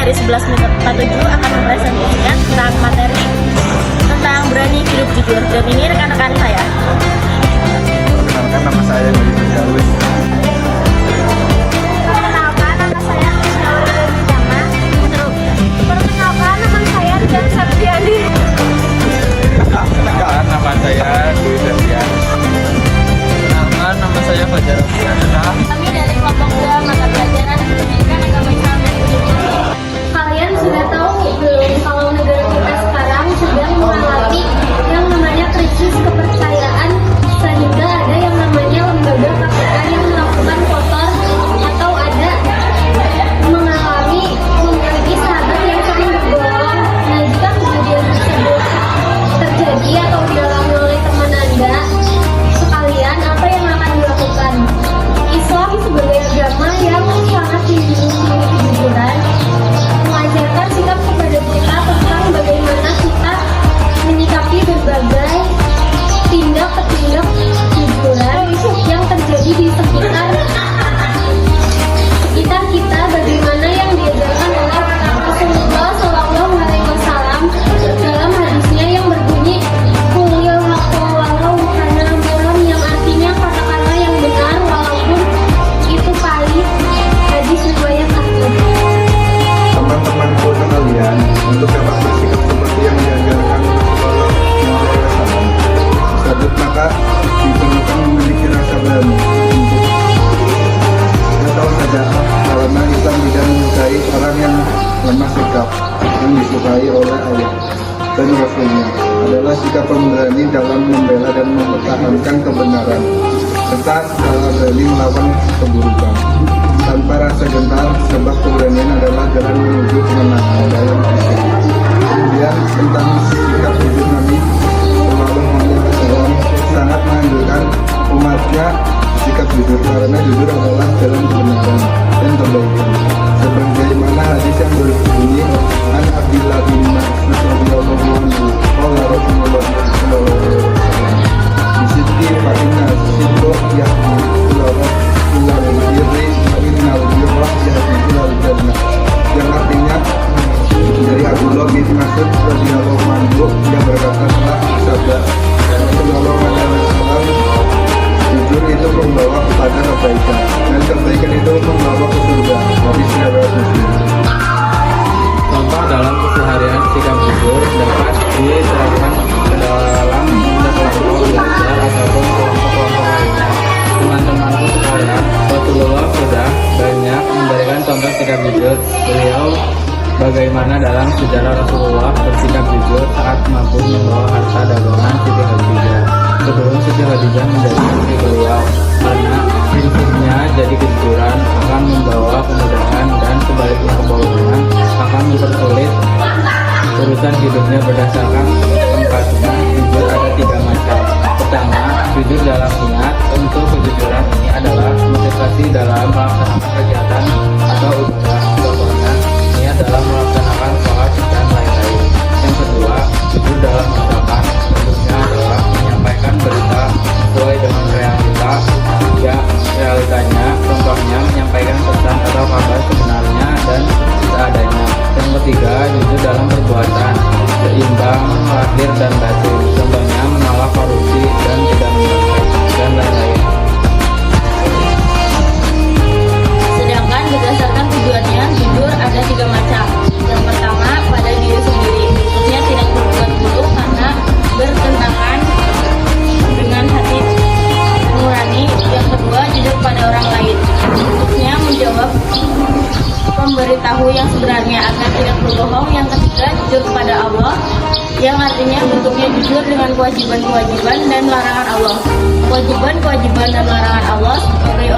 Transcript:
dari 1147 akan mempresentasikan tentang materi tentang berani hidup jujur. Dan ini rekan-rekan saya. Perkenalkan, nama saya Nuri Firdaus. Perkenalkan, nama saya Krisnauli Wijama. Perkenalkan, nama saya Rian Septiani. Perkenalkan, nama saya Dwi Ferdian. Perkenalkan, nama saya Fajar Abdiana. Kami dari kelompok 2 mata pelajaran Pendidikan Agama Islam dan Budaya. Kalian sudah tahu belum kalau negara kita sekarang sedang mengalami yang namanya krisis kepercayaan, sehingga ada yang namanya lembaga KPK yang melakukan kotor atau ada memiliki sahabat yang sering berbohong. Nah, jika kejadian tersebut terjadi atau dialami oleh teman Anda sekalian, apa yang akan dilakukan? Islam sebagai agama yang sangat mendukung kejujuran mengajarkan sikap kepada kita tentang bagaimana kita menyikapi berbagai tindak kejujuran yang terjadi di sekitar kita, bagaimana yang diajarkan oleh Rasulullah Shallallahu Alaihi Wasallam dalam hadisnya yang berbunyi "Qulil haqqo walau kana murran", yang artinya katakanlah yang benar walaupun itu pahit. Hadis riwayat Ahmad. Teman-temanku sekalian, untuk dapat bersikap seperti yang diajarkan Rasulullah SAW tersebut, maka diperlukan memiliki rasa berani untuk tahu saja, karena Islam tidak menyukai orang yang lemah sikap. Yang disukai oleh Allah dan Rasulnya adalah sikap pemberani dalam membela dan mempertahankan kebenaran, serta secara berani melawan keburukan tanpa rasa gentar, sebab keberanian adalah jalan menuju kemenangan dalam hidup. Kemudian tentang sikap jujur, Nabi Shallallahu Alaihi Wasallam sangat menganjurkan umatnya sikap jujur, karena jujur adalah jalan kebenaran dan kebaikan. Sebagaimana hadis yang berbunyi An Abdillah bin Mas'ud radhiyallahu anhu, qala Rasulullah sallallahu alaihi wasallam, "Bisidqi fa inna sidqa yahdi ilal birri wa innal birra yahdi ilal jannah." Yang artinya dari Abdullah bin Mas'ud radhiyallahu anhu, yang berkata telah bersabda sallallahu alaihi wasallam, jujur itu membawa kepada kebaikan, dan kebaikan itu membawa ke surga. Hadis riwayat Muslim. Contoh dalam keseharian sikap jujur dapat diterapkan ke dalam kelompok belajar ataupun kelompok-kelompok lainnya. Teman-temanku sekalian, Rasulullah sudah banyak memberikan contoh sikap jujur. Beliau bagaimana dalam sejarah Rasulullah bersikap jujur saat mampu membawa harta dagangan Siti Khadijah sebelum Siti Khadijah menjadi istri beliau, karena prinsipnya jadi kejujuran akan membawa kemudahan dan sebaliknya kebohongan akan mempersulit urusan hidupnya. Berdasarkan tempatnya, jujur ada 3 macam. Pertama, jujur dalam niat. Untuk kejujuran ini adalah motivasi dalam melaksanakan kegiatan atau ibadah, contohnya niat dalam melaksanakan sholat dan lain-lain. Yang kedua, jujur dalam ucapan. Bentuknya adalah menyampaikan berita sesuai dengan realitanya, contohnya menyampaikan pesan atau kabar sebenarnya dan seadanya. Yang ketiga, jujur dalam perbuatan, seimbang lahir dan batin, contohnya menolak korupsi dan tidak menyelesaikan dan lain-lain. Sedangkan berdasarkan tujuannya, jujur ada 3 macam. Yang pertama, pada diri sendiri, maksudnya tidak berbuat buruk karena bertentangan dengan hati nurani. Yang kedua, jujur pada orang lain, maksudnya menjawab memberitahu yang sebenarnya agar tidak berbohong. Yang ketiga, jujur kepada Allah, yang artinya bentuknya jujur dengan kewajiban-kewajiban dan larangan Allah. Kewajiban-kewajiban dan larangan Allah sebagai